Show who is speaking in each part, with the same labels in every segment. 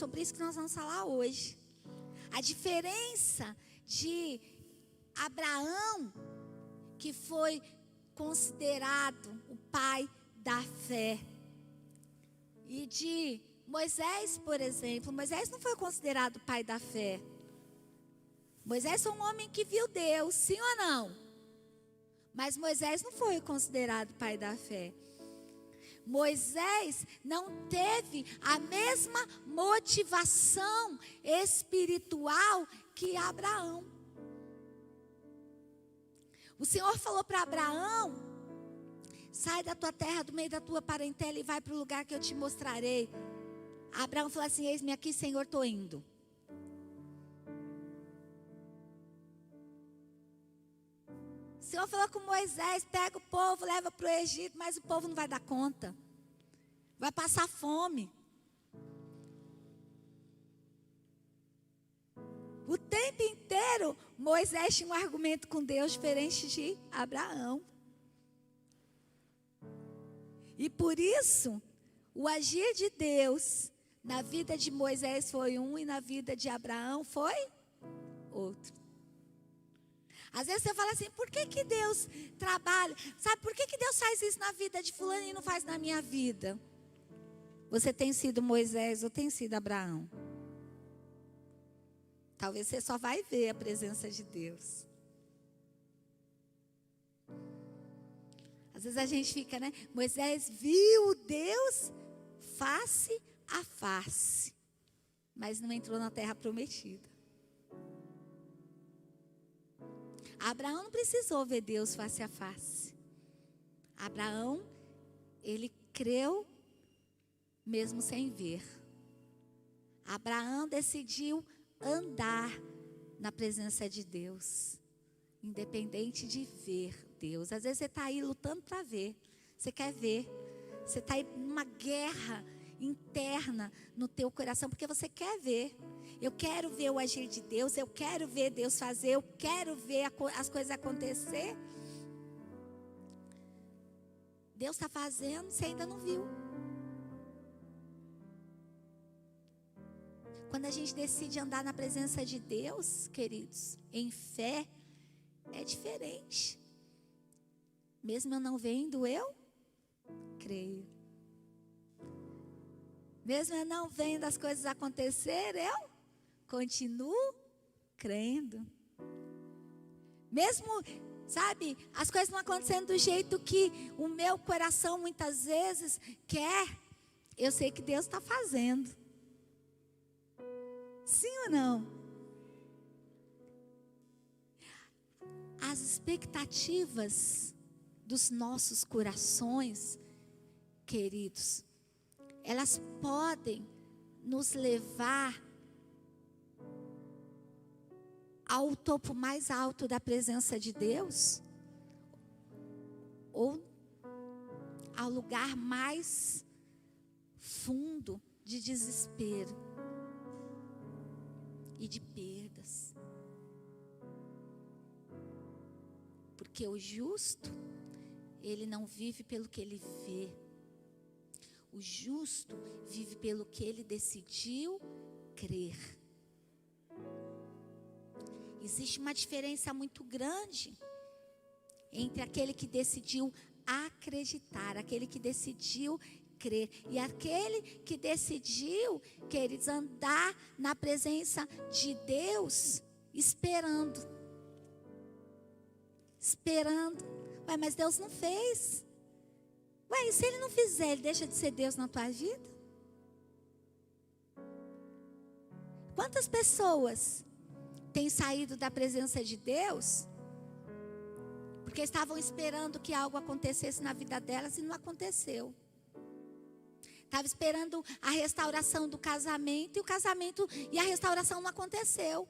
Speaker 1: sobre isso que nós vamos falar hoje. A diferença de Abraão, que foi considerado o pai da fé, e de Moisés, por exemplo. Moisés não foi considerado o pai da fé. Moisés foi um homem que viu Deus, sim ou não? Mas Moisés não foi considerado pai da fé. Moisés não teve a mesma motivação espiritual que Abraão. O Senhor falou para Abraão: sai da tua terra, do meio da tua parentela e vai para o lugar que eu te mostrarei. Abraão falou assim: eis-me aqui, Senhor, estou indo. O Senhor falou com Moisés: pega o povo, leva para o Egito, mas o povo não vai dar conta. Vai passar fome. O tempo inteiro, Moisés tinha um argumento com Deus diferente de Abraão. E por isso, o agir de Deus na vida de Moisés foi um e na vida de Abraão foi outro. Às vezes você fala assim: por que que Deus trabalha? Sabe, por que que Deus faz isso na vida de fulano e não faz na minha vida? Você tem sido Moisés ou tem sido Abraão? Talvez você só vai ver a presença de Deus. Às vezes a gente fica, né? Moisés viu Deus face a face, mas não entrou na terra prometida. Abraão não precisou ver Deus face a face. Abraão, ele creu mesmo sem ver. Abraão decidiu andar na presença de Deus, independente de ver Deus. Às vezes você está aí lutando para ver. Você quer ver. Você está aí numa guerra interna no teu coração, porque você quer ver. Eu quero ver o agir de Deus, eu quero ver Deus fazer, eu quero ver as coisas acontecer. Deus está fazendo, você ainda não viu. Quando a gente decide andar na presença de Deus, queridos, em fé, é diferente. Mesmo eu não vendo, eu creio. Mesmo eu não vendo as coisas acontecer, eu continuo crendo. Mesmo, sabe, as coisas não acontecendo do jeito que o meu coração muitas vezes quer, eu sei que Deus está fazendo. Sim ou não? As expectativas dos nossos corações, queridos, elas podem nos levar ao topo mais alto da presença de Deus, ou ao lugar mais fundo de desespero e de perdas. Porque o justo, ele não vive pelo que ele vê. O justo vive pelo que ele decidiu crer. Existe uma diferença muito grande entre aquele que decidiu acreditar, aquele que decidiu crer, e aquele que decidiu, queridos, andar na presença de Deus, esperando. Esperando. Ué, mas Deus não fez. Ué, e se Ele não fizer, Ele deixa de ser Deus na tua vida? Quantas pessoas têm saído da presença de Deus porque estavam esperando que algo acontecesse na vida delas e não aconteceu? Estava esperando a restauração do casamento e o casamento e a restauração não aconteceu.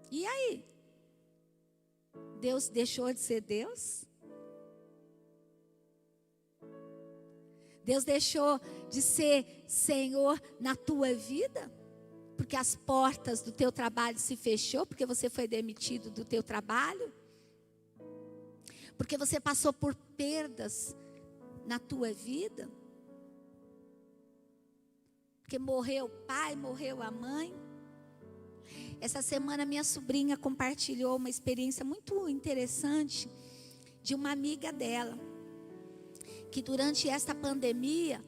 Speaker 1: E aí? Deus deixou de ser Deus? Deus deixou de ser Senhor na tua vida? Porque as portas do teu trabalho se fechou, porque você foi demitido do teu trabalho? Porque você passou por perdas na tua vida? porque morreu o pai, morreu a mãe. Essa semana minha sobrinha compartilhou uma experiência muito interessante de uma amiga dela, que durante esta pandemia,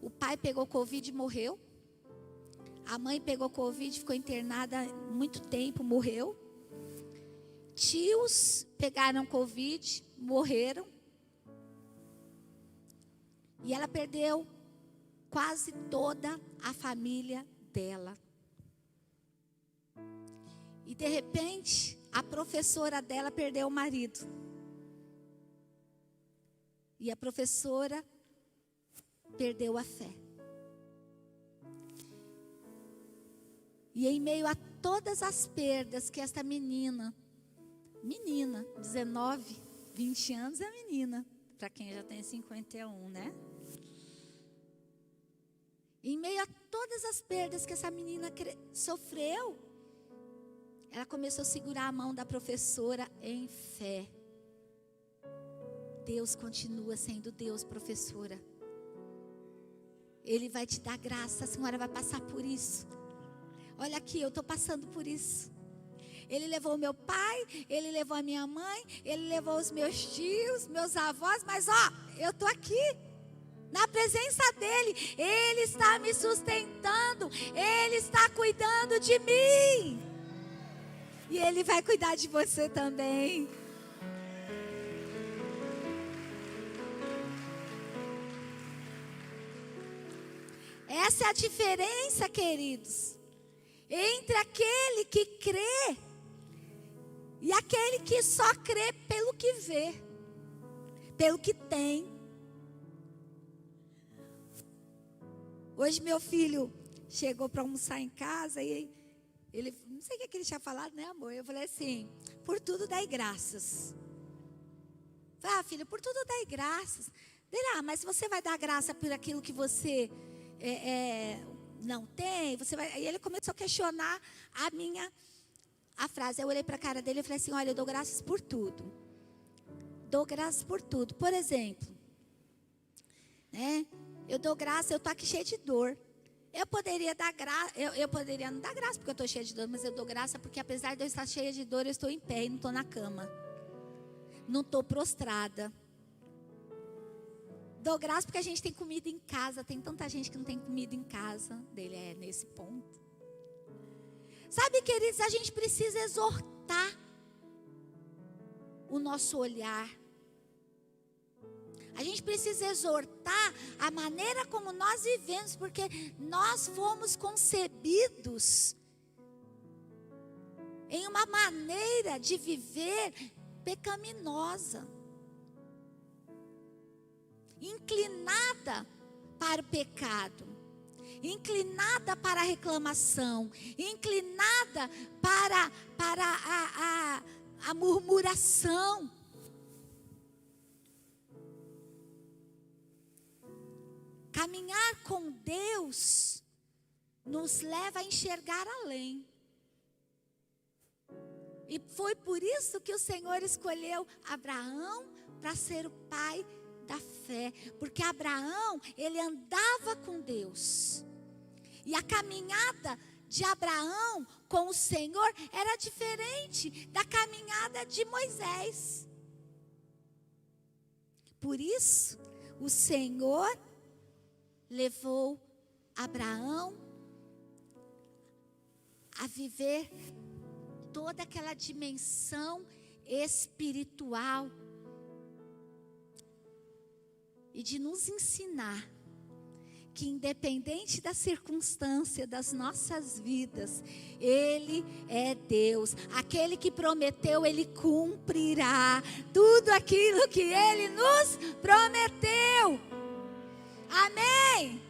Speaker 1: o pai pegou Covid e morreu. A mãe pegou Covid, ficou internada muito tempo, morreu. Tios pegaram Covid, morreram. E ela perdeu quase toda a família dela. E de repente, a professora dela perdeu o marido. E a professora perdeu a fé. E em meio a todas as perdas que esta menina, 19, 20 anos é menina, para quem já tem 51, né? Em meio a todas as perdas que essa menina sofreu, ela começou a segurar a mão da professora em fé. Deus continua sendo Deus, professora. Ele vai te dar graça, a senhora vai passar por isso. Olha aqui, eu estou passando por isso. Ele levou meu pai, ele levou a minha mãe, ele levou os meus tios, meus avós, mas eu estou aqui, na presença dele. Ele está me sustentando, ele está cuidando de mim. E ele vai cuidar de você também. Essa é a diferença, queridos, entre aquele que crê e aquele que só crê pelo que vê, pelo que tem. Hoje meu filho chegou para almoçar em casa e ele, não sei o que ele tinha falado, né, amor? Eu falei assim: por tudo dai graças. Eu falei: filho, por tudo dai graças. Ele: mas se você vai dar graça por aquilo que você não tem, você vai... Aí ele começou a questionar a frase. Eu olhei para a cara dele e falei assim: olha, eu dou graças por tudo. Dou graças por tudo. Por exemplo, né? Eu dou graça, eu estou aqui cheia de dor. Eu poderia dar graça, eu poderia não dar graça porque eu estou cheia de dor, mas eu dou graça porque apesar de eu estar cheia de dor, eu estou em pé e não estou na cama. Não estou prostrada. Dou graça porque a gente tem comida em casa. Tem tanta gente que não tem comida em casa. Dele é nesse ponto. Sabe, queridos, a gente precisa exortar o nosso olhar. A gente precisa exortar a maneira como nós vivemos, porque nós fomos concebidos em uma maneira de viver pecaminosa, inclinada para o pecado, inclinada para a reclamação, inclinada para a murmuração. Caminhar com Deus nos leva a enxergar além. E foi por isso que o Senhor escolheu Abraão para ser o pai da fé. Porque Abraão, ele andava com Deus. E a caminhada de Abraão com o Senhor era diferente da caminhada de Moisés. Por isso, o Senhor levou Abraão a viver toda aquela dimensão espiritual e de nos ensinar que independente da circunstância das nossas vidas, Ele é Deus. Aquele que prometeu, Ele cumprirá tudo aquilo que Ele nos prometeu. Amém?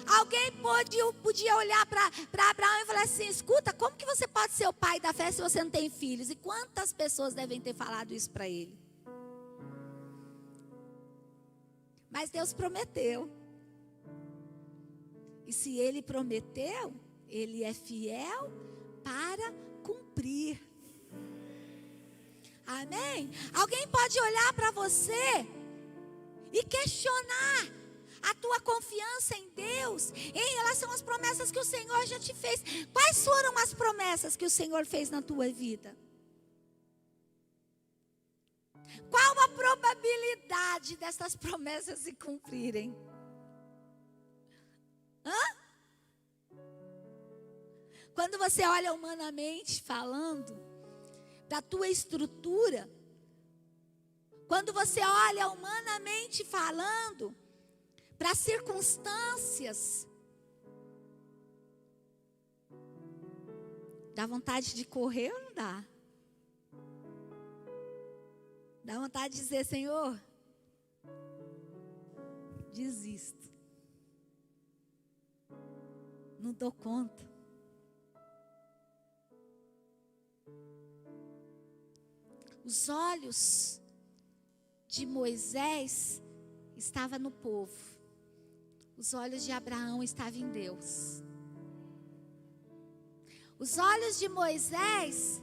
Speaker 1: Alguém podia olhar para Abraão e falar assim: escuta, como que você pode ser o pai da fé se você não tem filhos? E quantas pessoas devem ter falado isso para ele? Mas Deus prometeu. E se Ele prometeu, Ele é fiel para cumprir. Amém? Alguém pode olhar para você e questionar a tua confiança em Deus. Deus, em relação às promessas que o Senhor já te fez. Quais foram as promessas que o Senhor fez na tua vida? Qual a probabilidade dessas promessas se cumprirem? Quando você olha humanamente falando, da tua estrutura, quando você olha humanamente falando, para as circunstâncias, dá vontade de correr ou não dá? Dá vontade de dizer, Senhor, desisto. Não dou conta. Os olhos de Moisés estavam no povo. Os olhos de Abraão estavam em Deus. Os olhos de Moisés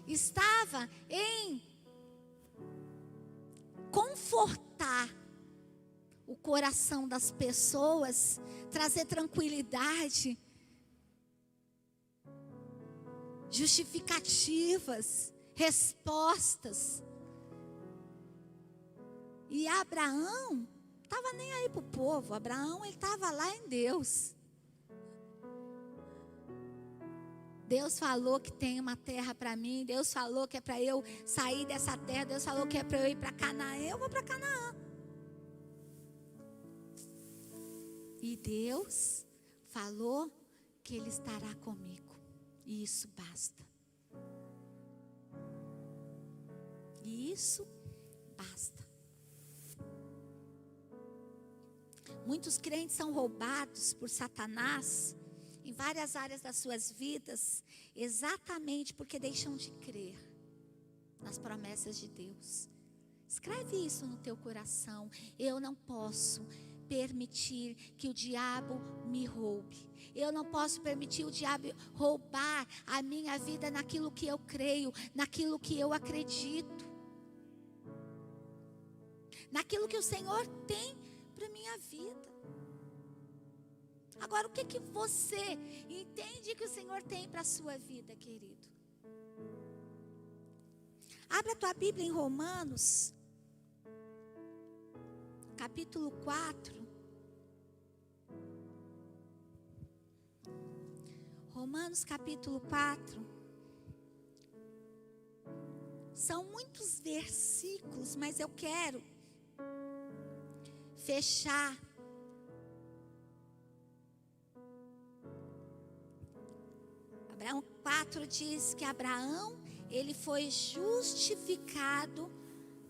Speaker 1: estavam em confortar o coração das pessoas, trazer tranquilidade, justificativas, respostas. E Abraão estava nem aí para o povo. Abraão, ele estava lá em Deus. Deus falou que tem uma terra para mim. Deus falou que é para eu sair dessa terra. Deus falou que é para eu ir para Canaã. Eu vou para Canaã. E Deus falou que Ele estará comigo. E isso basta. E isso basta. Muitos crentes são roubados por Satanás em várias áreas das suas vidas, exatamente porque deixam de crer nas promessas de Deus. Escreve isso no teu coração. Eu não posso permitir que o diabo me roube. Eu não posso permitir o diabo roubar a minha vida naquilo que eu creio, naquilo que eu acredito, naquilo que o Senhor tem para minha vida. Agora, o que você entende que o Senhor tem para a sua vida, querido? Abra a tua Bíblia em Romanos, capítulo 4. Romanos capítulo 4. São muitos versículos, mas eu quero fechar Abraão 4 diz que Abraão, ele foi justificado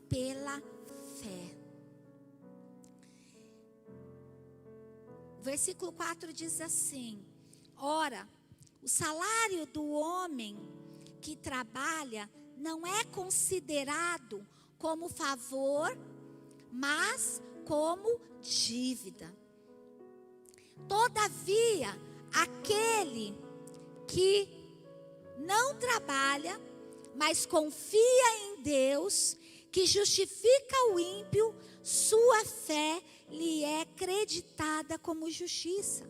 Speaker 1: pela fé. O versículo 4 diz assim: ora, o salário do homem que trabalha não é considerado como favor, mas como dívida. Todavia, aquele que não trabalha, mas confia em Deus, que justifica o ímpio, sua fé lhe é creditada como justiça.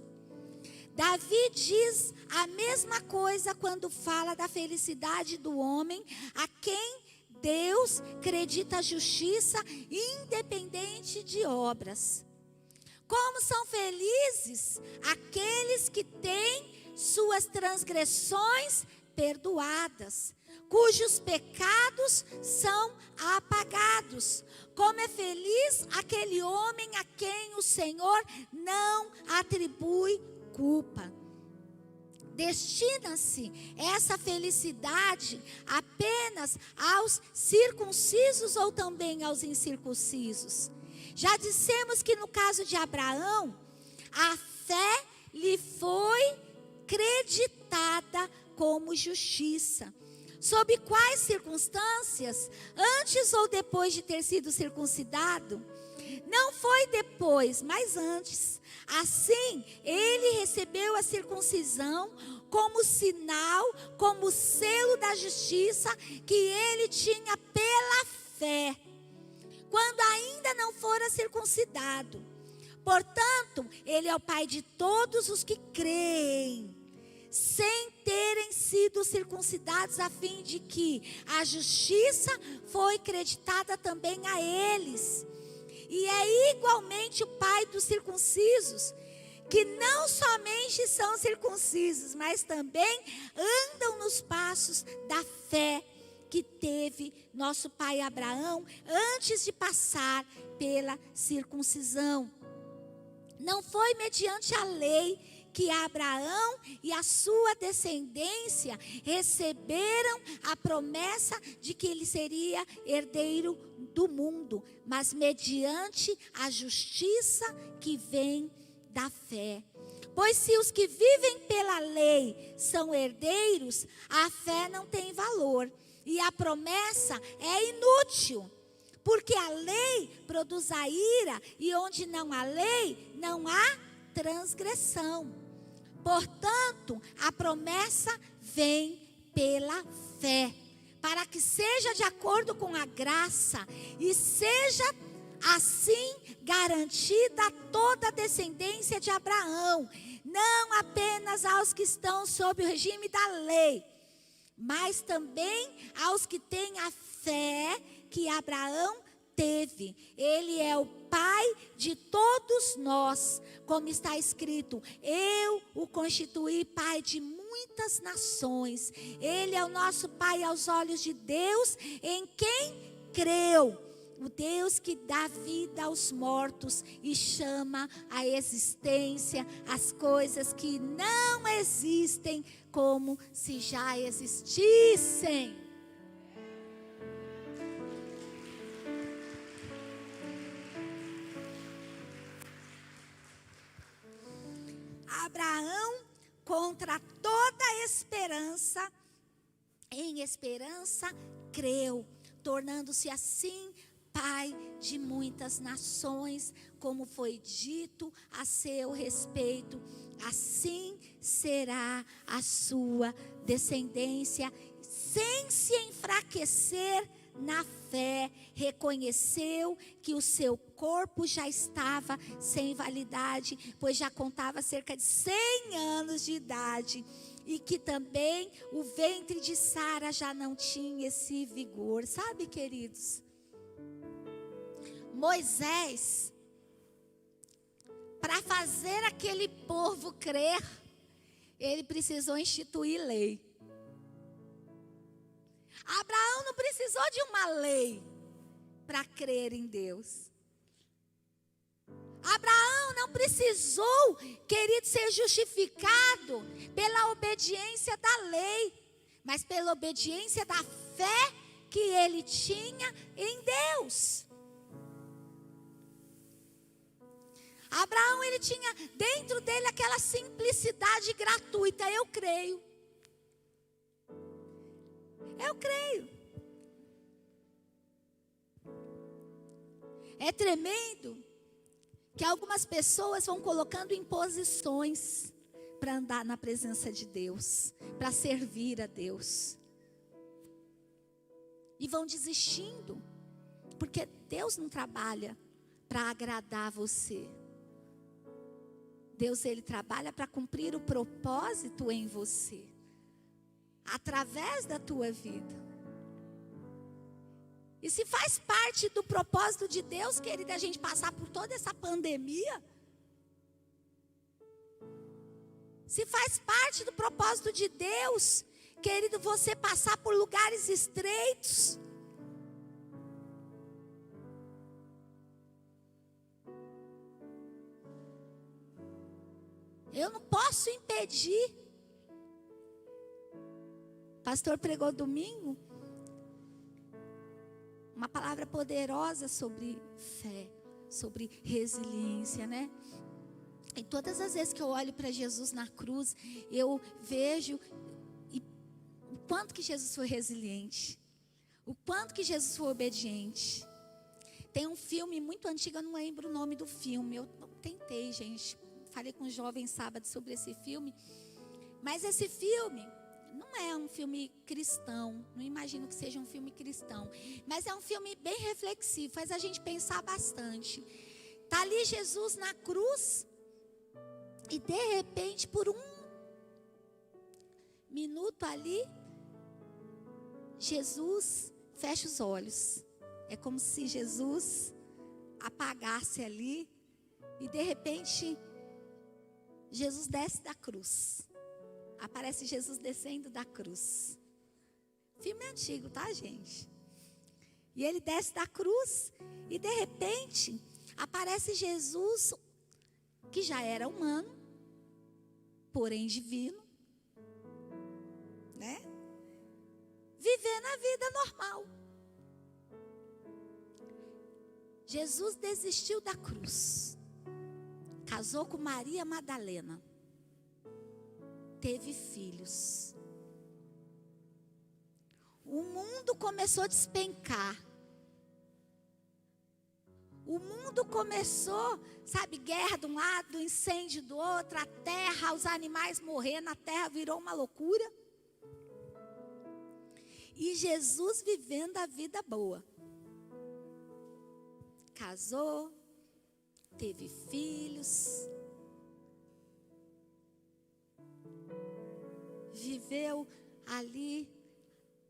Speaker 1: Davi diz a mesma coisa quando fala da felicidade do homem, a quem Deus acredita a justiça, independente de obras. Como são felizes aqueles que têm suas transgressões perdoadas, cujos pecados são apagados. Como é feliz aquele homem a quem o Senhor não atribui culpa. Destina-se essa felicidade apenas aos circuncisos ou também aos incircuncisos? Já dissemos que no caso de Abraão, a fé lhe foi creditada como justiça. Sob quais circunstâncias? Antes ou depois de ter sido circuncidado? Não foi depois, mas antes. Assim, ele recebeu a circuncisão como sinal, como selo da justiça que ele tinha pela fé, quando ainda não fora circuncidado. Portanto, Ele é o Pai de todos os que creem, sem terem sido circuncidados, a fim de que a justiça foi creditada também a eles. E é igualmente o Pai dos circuncisos, que não somente são circuncisos, mas também andam nos passos da fé que teve nosso pai Abraão antes de passar pela circuncisão. Não foi mediante a lei que Abraão e a sua descendência receberam a promessa de que ele seria herdeiro do mundo, mas mediante a justiça que vem da fé. Pois se os que vivem pela lei são herdeiros, a fé não tem valor e a promessa é inútil. Porque a lei produz a ira, e onde não há lei, não há transgressão. Portanto, a promessa vem pela fé, para que seja de acordo com a graça, e seja assim garantida toda a descendência de Abraão, não apenas aos que estão sob o regime da lei, mas também aos que têm a fé que Abraão teve. Ele é o Pai de todos nós, como está escrito: eu o constituí Pai de muitas nações. Ele é o nosso Pai aos olhos de Deus, em quem creu. O Deus que dá vida aos mortos e chama à existência as coisas que não existem como se já existissem. Abraão, contra toda esperança, em esperança creu, tornando-se assim pai de muitas nações, como foi dito a seu respeito. Assim será a sua descendência. Sem se enfraquecer na fé, reconheceu que o seu corpo já estava sem validade, pois já contava cerca de 100 anos de idade, e que também o ventre de Sara já não tinha esse vigor. Sabe, queridos, Moisés, para fazer aquele povo crer, ele precisou instituir lei. Abraão não precisou de uma lei para crer em Deus. Abraão não precisou, querido, ser justificado pela obediência da lei, mas pela obediência da fé que ele tinha em Deus. Abraão, ele tinha dentro dele aquela simplicidade gratuita: eu creio. Eu creio. É tremendo que algumas pessoas vão colocando imposições para andar na presença de Deus, para servir a Deus, e vão desistindo, porque Deus não trabalha para agradar você. Deus, ele trabalha para cumprir o propósito em você, através da tua vida. E se faz parte do propósito de Deus, querida, a gente passar por toda essa pandemia, se faz parte do propósito de Deus, querido, você passar por lugares estreitos, eu não posso impedir. O pastor pregou domingo uma palavra poderosa sobre fé, sobre resiliência, né? E todas as vezes que eu olho para Jesus na cruz, eu vejo o quanto que Jesus foi resiliente, o quanto que Jesus foi obediente. Tem um filme muito antigo, eu não lembro o nome do filme, eu tentei, gente, falei com os jovens sábado sobre esse filme, mas esse filme não é um filme cristão, não imagino que seja um filme cristão, mas é um filme bem reflexivo, faz a gente pensar bastante. Está ali Jesus na cruz. E de repente, por um minuto ali, Jesus fecha os olhos. É como se Jesus apagasse ali. E de repente, Jesus desce da cruz. Aparece Jesus descendo da cruz. Filme antigo, tá, gente? E ele desce da cruz. E de repente, aparece Jesus, que já era humano, porém divino, né? Vivendo a vida normal. Jesus desistiu da cruz. Casou com Maria Madalena. Teve filhos. O mundo começou a despencar. O mundo começou, sabe, guerra de um lado, incêndio do outro, a terra, os animais morrendo, a terra virou uma loucura. E Jesus vivendo a vida boa. Casou, teve filhos, viveu ali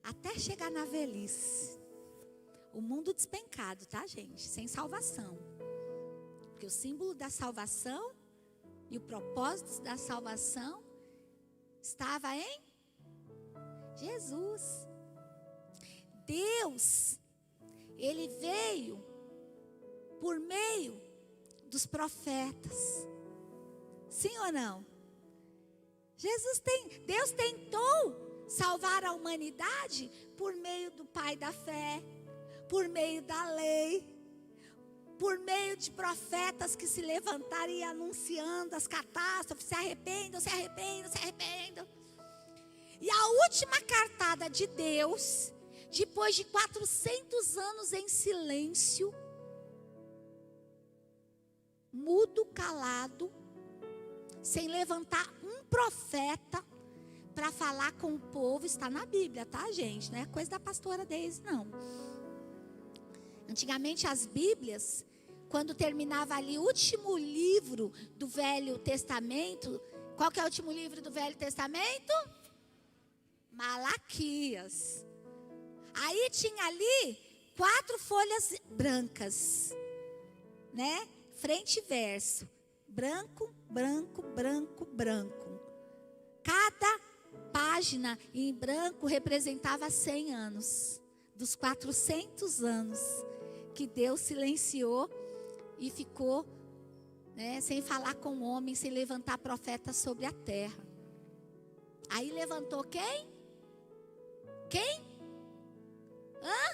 Speaker 1: até chegar na velhice. O mundo despencado, tá, gente? Sem salvação. Porque o símbolo da salvação e o propósito da salvação estava em Jesus. Deus, Ele veio por meio dos profetas. Sim ou não? Deus tentou salvar a humanidade por meio do Pai da fé, por meio da lei, por meio de profetas que se levantaram e anunciando as catástrofes, se arrependam, se arrependam, se arrependam. E a última cartada de Deus, depois de 400 anos em silêncio, mudo, calado, sem levantar um profeta para falar com o povo, está na Bíblia, tá, gente? Não é coisa da pastora Deise, não. Antigamente as Bíblias, quando terminava ali o último livro do Velho Testamento, qual que é o último livro do Velho Testamento? Malaquias. Aí tinha ali 4 folhas brancas, né? Frente e verso. Branco, branco, branco, branco. Cada página em branco representava 100 anos. Dos 400 anos que Deus silenciou e ficou, né, sem falar com o homem, sem levantar profeta sobre a terra. Aí levantou quem? Quem? Hã?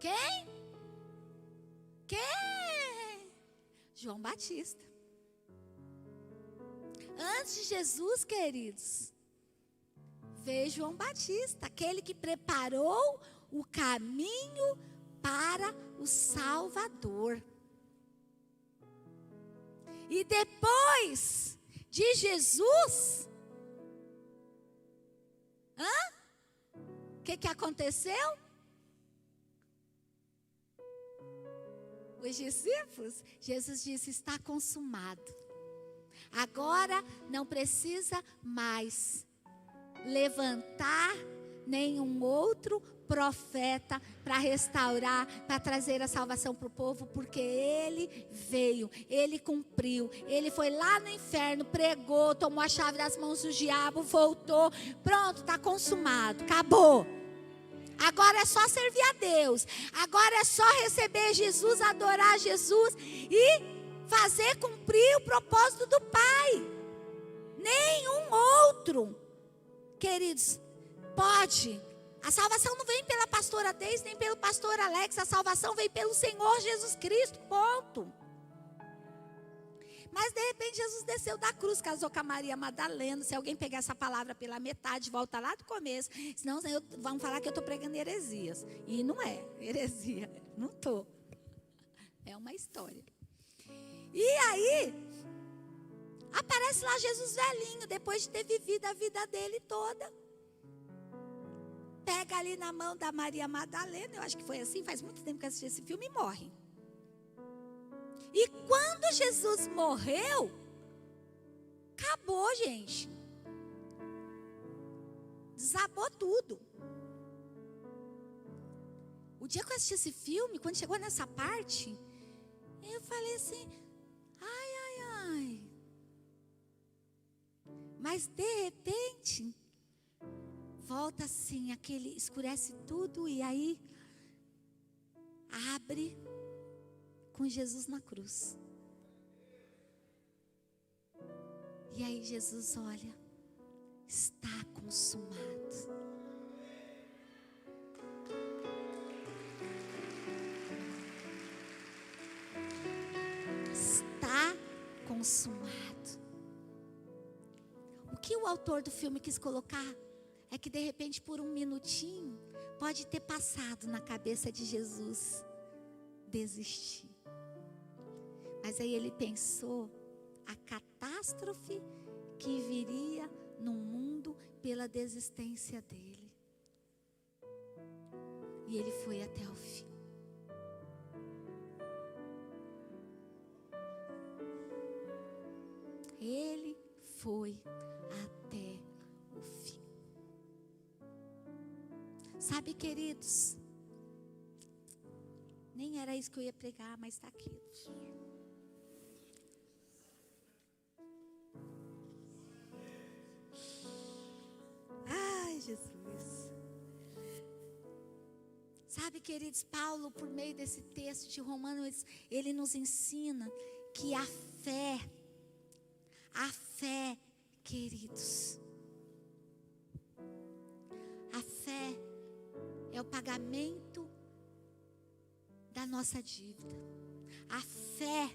Speaker 1: Quem? Quem? João Batista. Antes de Jesus, queridos, veio João Batista, aquele que preparou o caminho para o Salvador. E depois de Jesus, o que aconteceu? Os discípulos, Jesus disse: está consumado. Agora não precisa mais levantar nenhum outro profeta para restaurar, para trazer a salvação para o povo, porque Ele veio, Ele cumpriu, Ele foi lá no inferno, pregou, tomou a chave das mãos do diabo, voltou, pronto, está consumado, acabou. Agora é só servir a Deus, agora é só receber Jesus, adorar Jesus e fazer cumprir o propósito do Pai. Nenhum outro, queridos, pode. A salvação não vem pela pastora Deise, nem pelo pastor Alex. A salvação vem pelo Senhor Jesus Cristo, ponto. Mas de repente Jesus desceu da cruz, casou com a Maria Madalena. Se alguém pegar essa palavra pela metade, volta lá do começo. Senão vão falar que eu estou pregando heresias. E não é heresia, não estou. É uma história. E aí, aparece lá Jesus velhinho, depois de ter vivido a vida dele toda. Pega ali na mão da Maria Madalena, eu acho que foi assim, faz muito tempo que eu assisti esse filme, e morre. E quando Jesus morreu, acabou, gente. Desabou tudo. O dia que eu assisti esse filme, quando chegou nessa parte, eu falei assim, ai, ai, ai. Mas de repente, volta assim, escurece tudo e aí abre com Jesus na cruz. E aí Jesus olha, está consumado. Está consumado. O que o autor do filme quis colocar é que de repente por um minutinho pode ter passado na cabeça de Jesus desistir. Mas aí ele pensou a catástrofe que viria no mundo pela desistência dele. E ele foi até o fim. Ele foi até o fim. Sabe, queridos, nem era isso que eu ia pregar, mas está aqui. Ai, Jesus. Sabe, queridos, Paulo, por meio desse texto de Romanos, ele nos ensina que a fé, queridos, a fé é o pagamento da nossa dívida. A fé,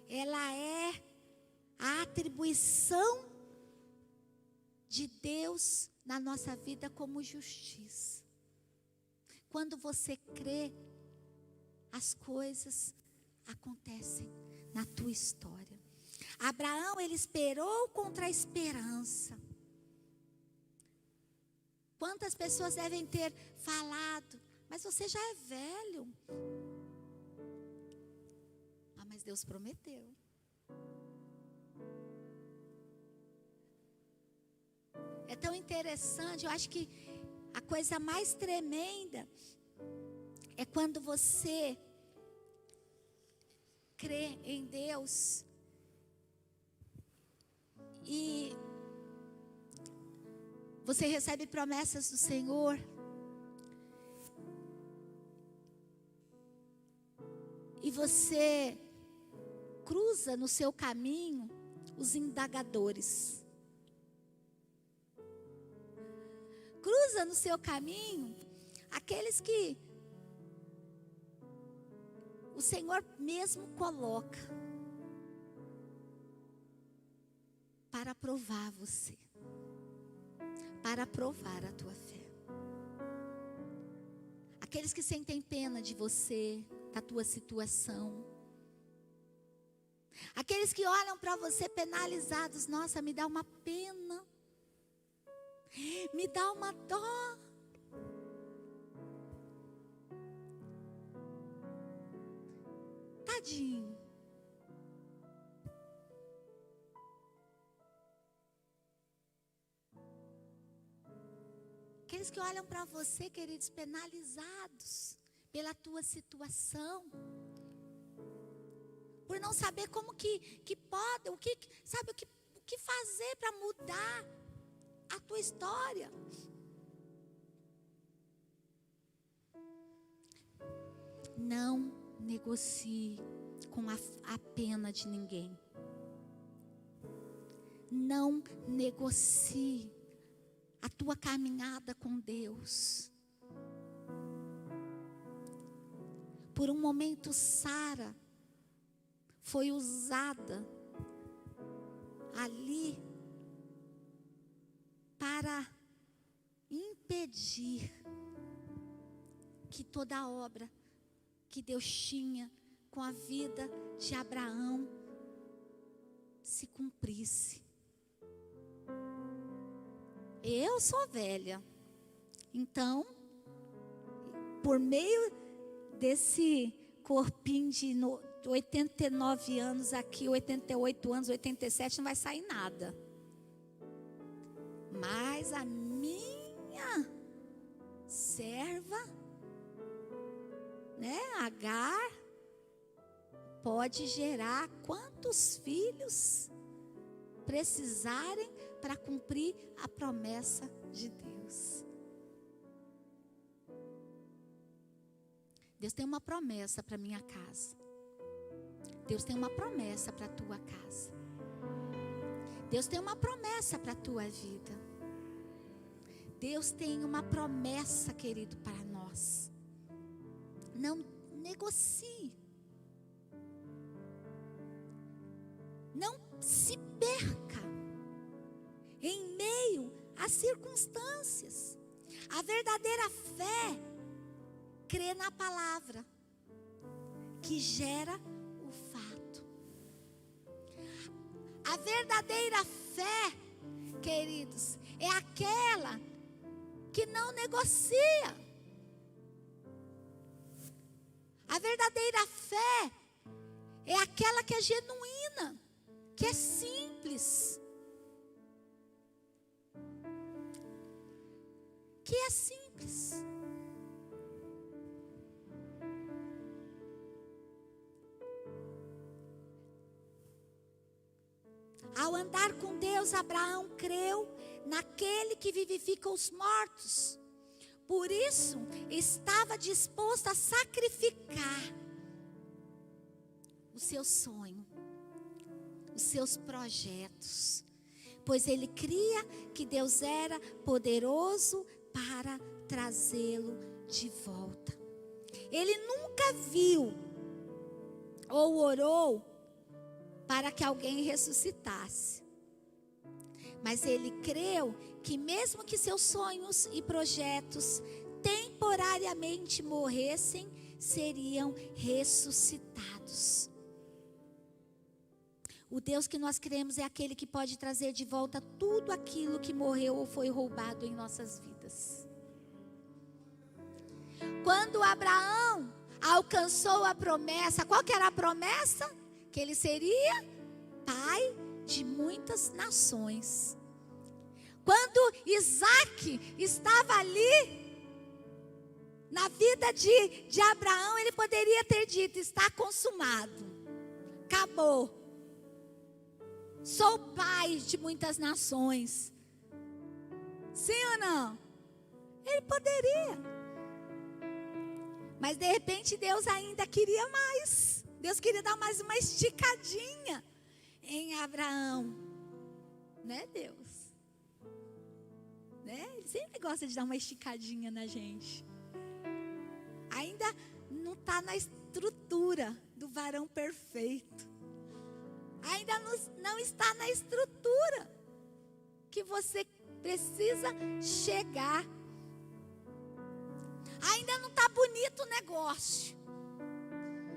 Speaker 1: ela é a atribuição de Deus na nossa vida como justiça. Quando você crê, as coisas acontecem na tua história. Abraão, ele esperou contra a esperança. Quantas pessoas devem ter falado, mas você já é velho. Ah, mas Deus prometeu. É tão interessante, eu acho que a coisa mais tremenda é quando você crê em Deus e você recebe promessas do Senhor e você cruza no seu caminho os indagadores. Cruza no seu caminho aqueles que o Senhor mesmo coloca para provar você, para provar a tua fé. Aqueles que sentem pena de você, da tua situação. Aqueles que olham para você penalizados, nossa, me dá uma pena. Me dá uma dó. Tadinho. Aqueles que olham para você, queridos, penalizados pela tua situação, por não saber como que pode, o que fazer para mudar a tua história. Não negocie com a pena de ninguém. Não negocie a tua caminhada com Deus. Por um momento, Sara foi usada ali para impedir que toda a obra que Deus tinha com a vida de Abraão se cumprisse. Eu sou velha, então, por meio desse corpinho 89 anos aqui, 88 anos, 87, não vai sair nada. Mas a minha serva, né, Agar, pode gerar quantos filhos precisarem para cumprir a promessa de Deus. Deus tem uma promessa para minha casa. Deus tem uma promessa para a tua casa. Deus tem uma promessa para a tua vida. Deus tem uma promessa, querido, para nós. Não negocie. Não se perca em meio às circunstâncias. A verdadeira fé crê na palavra que gera o fato. A verdadeira fé, queridos, é aquela que não negocia. A verdadeira fé é aquela que é genuína, que é simples. Que é simples. Ao andar com Deus, Abraão creu naquele que vivifica os mortos. Por isso, estava disposto a sacrificar o seu sonho, os seus projetos, pois ele cria que Deus era poderoso para trazê-lo de volta. Ele nunca viu ou orou para que alguém ressuscitasse, mas ele creu que mesmo que seus sonhos e projetos temporariamente morressem, seriam ressuscitados. O Deus que nós cremos é aquele que pode trazer de volta tudo aquilo que morreu ou foi roubado em nossas vidas. Quando Abraão alcançou a promessa, qual que era a promessa? Que ele seria pai de muitas nações. Quando Isaac estava ali na vida de Abraão, ele poderia ter dito: está consumado, acabou. Sou pai de muitas nações. Sim ou não? Ele poderia. Mas de repente Deus ainda queria mais. Deus queria dar mais uma esticadinha em Abraão. Né, Deus? Né? Ele sempre gosta de dar uma esticadinha na gente. Ainda não está na estrutura do varão perfeito. Ainda não está na estrutura que você precisa chegar. Ainda não está bonito o negócio.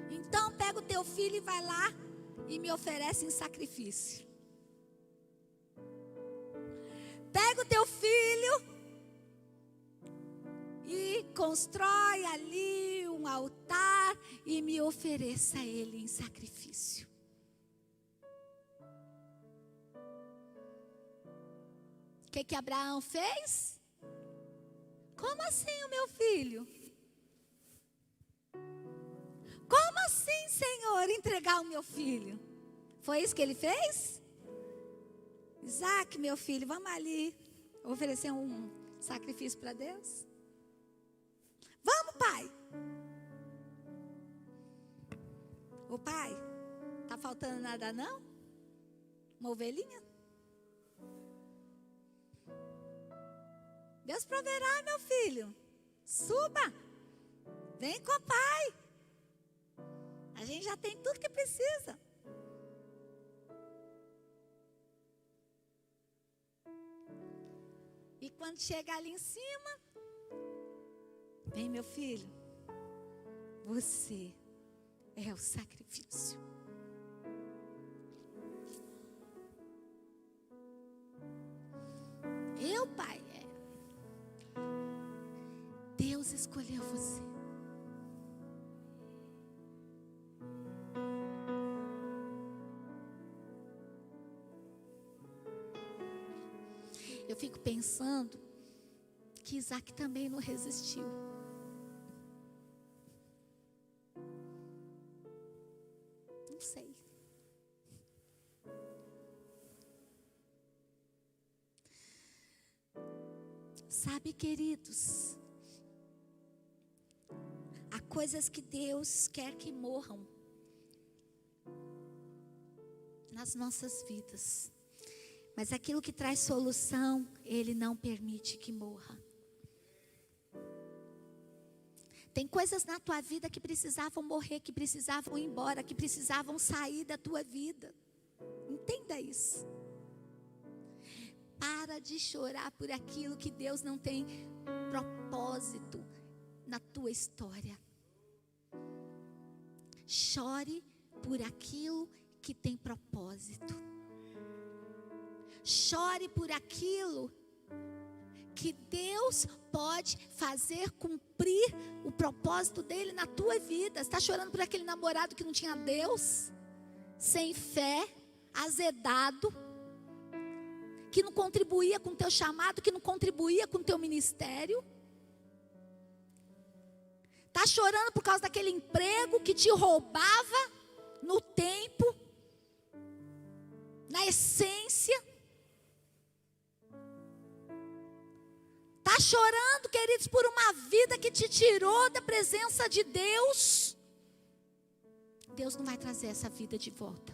Speaker 1: Então pega o teu filho e vai lá e me oferece em sacrifício. Pega o teu filho e constrói ali um altar e me ofereça ele em sacrifício. O que Abraão fez? Como assim o meu filho? Como assim, Senhor, entregar o meu filho? Foi isso que ele fez? Isaac, meu filho, vamos ali oferecer um sacrifício para Deus? Vamos, pai. Ô pai, tá faltando nada não? Uma ovelhinha? Deus proverá, meu filho. Suba. Vem com o pai. A gente já tem tudo que precisa. E quando chega ali em cima, vem, meu filho. Você é o sacrifício. Eu, pai, Deus escolheu você. Eu fico pensando que Isaac também não resistiu. Não sei. Sabe, queridos, há coisas que Deus quer que morram nas nossas vidas, mas aquilo que traz solução, Ele não permite que morra. Tem coisas na tua vida que precisavam morrer, que precisavam ir embora, que precisavam sair da tua vida. Entenda isso. Para de chorar por aquilo que Deus não tem propósito na tua história. Chore por aquilo que tem propósito. Chore por aquilo que Deus pode fazer cumprir o propósito dele na tua vida. Você está chorando por aquele namorado que não tinha Deus, sem fé, azedado, que não contribuía com o teu chamado, que não contribuía com o teu ministério. Está chorando por causa daquele emprego que te roubava no tempo, na essência. Está chorando, queridos, por uma vida que te tirou da presença de Deus. Deus não vai trazer essa vida de volta.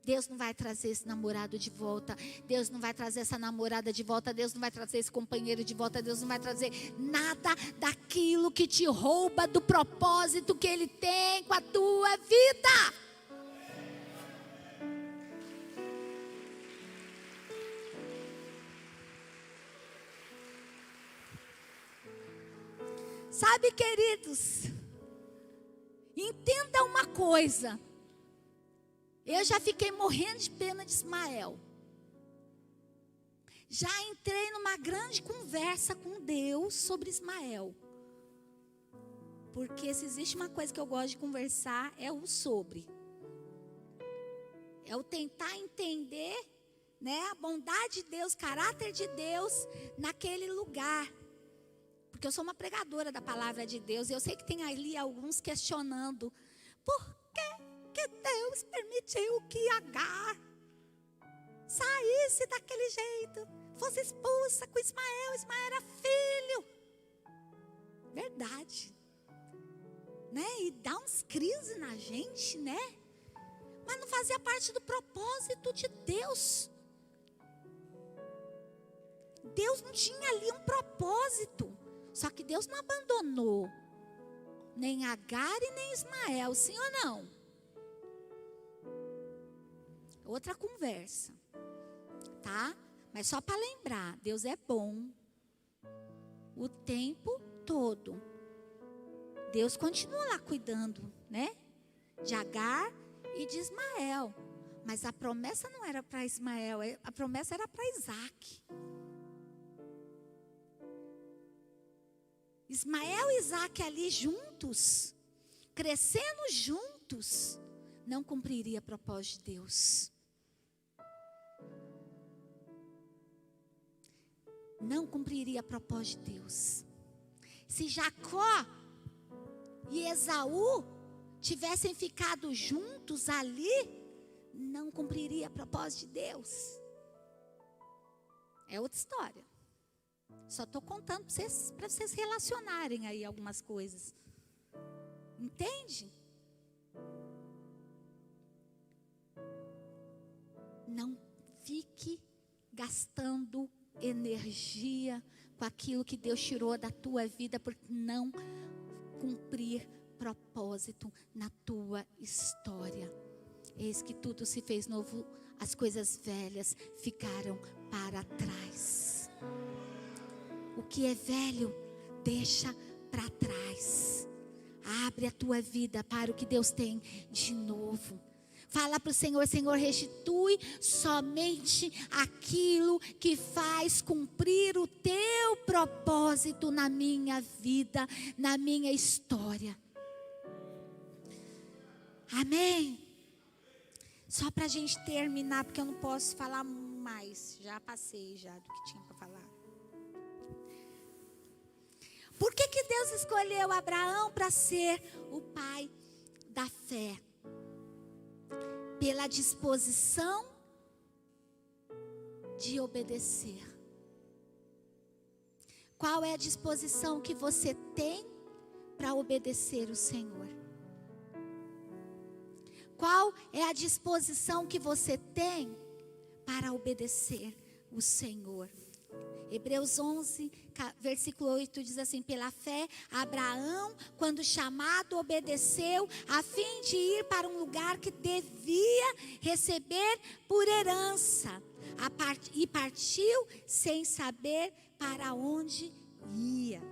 Speaker 1: Deus não vai trazer esse namorado de volta. Deus não vai trazer essa namorada de volta. Deus não vai trazer esse companheiro de volta. Deus não vai trazer nada daquilo que te rouba do propósito que Ele tem com a tua vida. Sabe, queridos, entenda uma coisa. Eu já fiquei morrendo de pena de Ismael. Já entrei numa grande conversa com Deus sobre Ismael. Porque se existe uma coisa que eu gosto de conversar, é o sobre. É o tentar entender, né, a bondade de Deus, o caráter de Deus naquele lugar. Porque eu sou uma pregadora da palavra de Deus. E eu sei que tem ali alguns questionando. Por que Deus permitiu que Agar saísse daquele jeito? Fosse expulsa com Ismael. Ismael era filho. Verdade. Né? E dá uns crises na gente, né? Mas não fazia parte do propósito de Deus. Deus não tinha ali um propósito. Só que Deus não abandonou nem Agar e nem Ismael, sim ou não? Outra conversa, tá? Mas só para lembrar, Deus é bom o tempo todo. Deus continua lá cuidando, né? De Agar e de Ismael. Mas a promessa não era para Ismael, a promessa era para Isaac. Ismael e Isaac ali juntos, crescendo juntos, não cumpriria o propósito de Deus. Não cumpriria o propósito de Deus. Se Jacó e Esaú tivessem ficado juntos ali, não cumpriria o propósito de Deus. É outra história. Só estou contando para vocês relacionarem aí algumas coisas. Entende? Não fique gastando energia com aquilo que Deus tirou da tua vida por não cumprir propósito na tua história. Eis que tudo se fez novo, as coisas velhas ficaram para trás. O que é velho, deixa para trás. Abre a tua vida para o que Deus tem de novo. Fala para o Senhor: Senhor, restitui somente aquilo que faz cumprir o teu propósito na minha vida, na minha história. Amém? Só para a gente terminar, porque eu não posso falar mais. Já passei já do que tinha para falar. Por que Deus escolheu Abraão para ser o pai da fé? Pela disposição de obedecer. Qual é a disposição que você tem para obedecer o Senhor? Qual é a disposição que você tem para obedecer o Senhor? Hebreus 11, versículo 8 diz assim: pela fé, Abraão, quando chamado, obedeceu, a fim de ir para um lugar que devia receber por herança, e partiu sem saber para onde ia.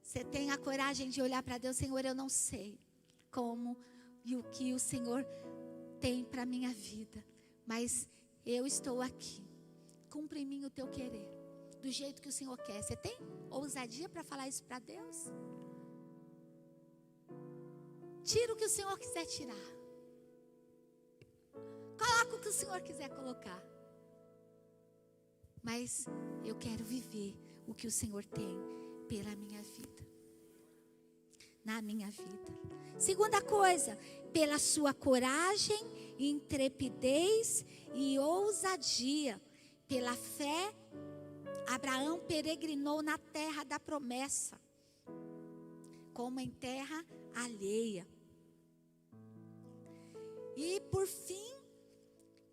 Speaker 1: Você tem a coragem de olhar para Deus: Senhor, eu não sei como e o que o Senhor tem para a minha vida, mas eu estou aqui, cumpra em mim o teu querer, do jeito que o Senhor quer. Você tem ousadia para falar isso para Deus? Tira o que o Senhor quiser tirar, coloca o que o Senhor quiser colocar, mas eu quero viver o que o Senhor tem pela minha vida, na minha vida. Segunda coisa, pela sua coragem, intrepidez e ousadia. Pela fé, Abraão peregrinou na terra da promessa, como em terra alheia. E por fim,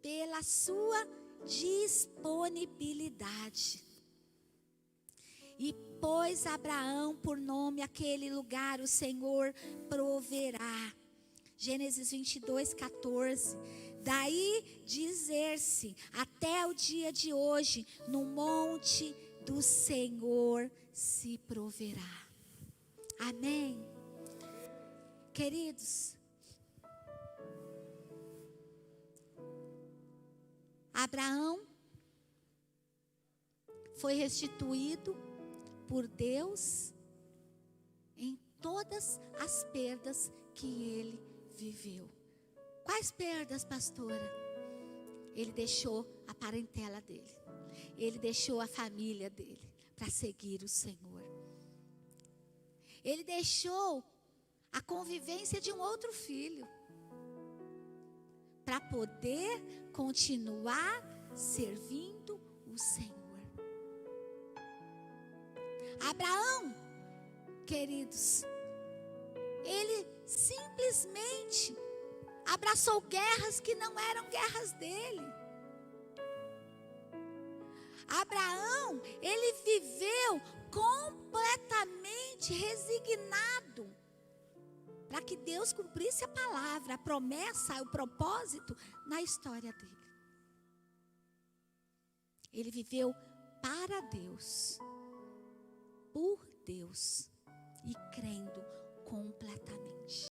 Speaker 1: pela sua disponibilidade. E pôs Abraão por nome aquele lugar: o Senhor proverá. Gênesis 22, 14. Daí dizer-se até o dia de hoje: no monte do Senhor se proverá. Amém? Queridos, Abraão foi restituído por Deus em todas as perdas que ele viveu. Quais perdas, pastora? Ele deixou a parentela dele, ele deixou a família dele para seguir o Senhor. Ele deixou a convivência de um outro filho para poder continuar servindo o Senhor. Abraão, queridos, ele simplesmente abraçou guerras que não eram guerras dele. Abraão, ele viveu completamente resignado para que Deus cumprisse a palavra, a promessa, o propósito na história dele. Ele viveu para Deus, por Deus, e crendo completamente.